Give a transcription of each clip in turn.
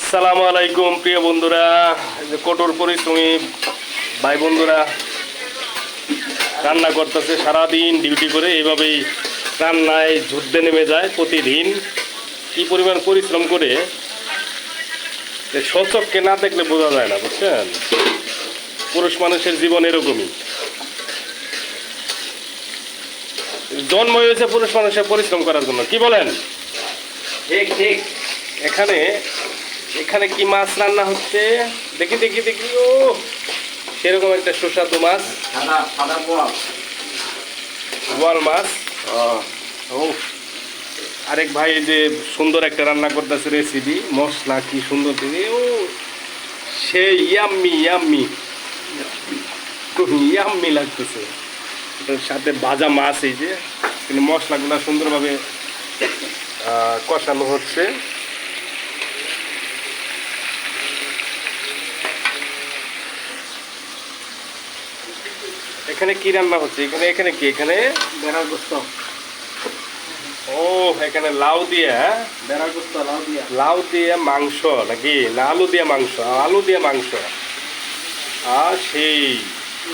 আসসালামু আলাইকুম প্রিয় বন্ধুরা, কঠোর পরিশ্রমী ভাই বন্ধুরা রান্না করতেছে সারাদিন ডিউটি করে, এইভাবেই রান্নায় যুদ্ধে নেমে যায় প্রতিদিন। কি পরিমাণ পরিশ্রম করে সচক্ষে না দেখলে বোঝা যায় না, বুঝছেন? পুরুষ মানুষের জীবন এরকমই, জন্ম হয়েছে পুরুষ মানুষের পরিশ্রম করার জন্য। কি বলেন? ঠিক ঠিক। এখানে এখানে কি মাছ রান্না হচ্ছে দেখি দেখি দেখি। ও সেরকম একটা সুস্বাদু মাছ, সাদা সাদা পোয়া। বোয়াল মাছ। ও আরেক ভাই যে সুন্দর একটা রান্না করতেছে, রেসিপি মশলা কি সুন্দর দিদি। ও সে ইয়াম্মি ইয়াম্মি ইয়াম্মি লাগতেছে। এটার সাথে ভাজা মাছ, এই যে কিন্তু মশলাগুলো সুন্দরভাবে কষানো হচ্ছে। এখানে কি রান্না হচ্ছে? এখানে এখানে কি? এখানে বেড়ার গোস্ত। ও এখানে লাউ দিয়ে, বেড়ার গোস্ত লাউ দিয়া। লাউ দিয়ে মাংস নাকি না আলু দিয়ে মাংস? আলু দিয়ে মাংস। আর সেই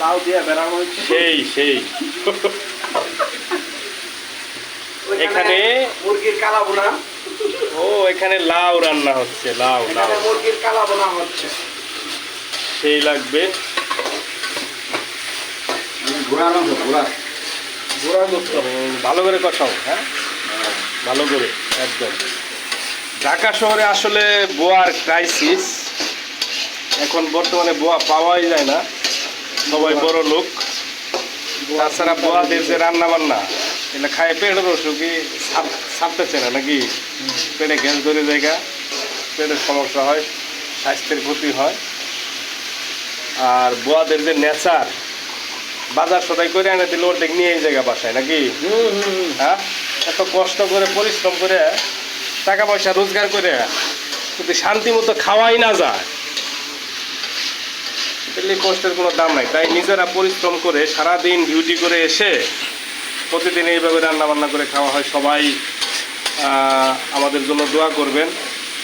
লাউ দিয়া বেড়া হয়েছে। সেই সেই এখানে মুরগির কালা বোনা। ও এখানে লাউ রান্না হচ্ছে, লাউ লাউ এখানে মুরগির কালা বোনা হচ্ছে। সেই লাগবে। ঘোড়ানো ঘোড়া ঘোড়া গোস্ত। ভালো করে কষাও, হ্যাঁ ভালো করে একদম। ঢাকা শহরে আসলে বোয়ার ক্রাইসিস, এখন বর্তমানে বোয়া পাওয়াই যায় না, সবাই বড় লোক। তাছাড়া বোয়াদের যে রান্না বান্না এটা খায় পেটের অসুখই ছাড়তেছে না নাকি? পেটে গ্যাস ধরে জায়গা, পেটের সমস্যা হয়, স্বাস্থ্যের ক্ষতি হয়। আর বোয়াদের যে নেচার, বাজার সদাই করে এনে দিলে অর্ধেক নিয়ে এই জায়গা বাসায় নাকি? হ্যাঁ, এত কষ্ট করে পরিশ্রম করে টাকা পয়সা রোজগার করে যদি শান্তি মতো খাওয়াই না যায় তাহলে কষ্টের কোনো দাম নাই। তাই নিজেরা পরিশ্রম করে সারাদিন ডিউটি করে এসে প্রতিদিন এইভাবে রান্না বান্না করে খাওয়া হয়। সবাই আমাদের জন্য দোয়া করবেন,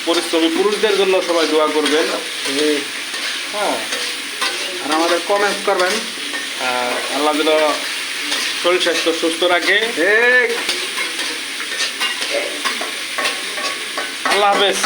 পরিশ্রমী পুরুষদের জন্য সবাই দোয়া করবেন। হ্যাঁ, আর আমাদের কমেন্টস করবেন। আল্লাহ যেন শরীর স্বাস্থ্য সুস্থ রাখে। ঠিক। আল্লাহ হাফেজ।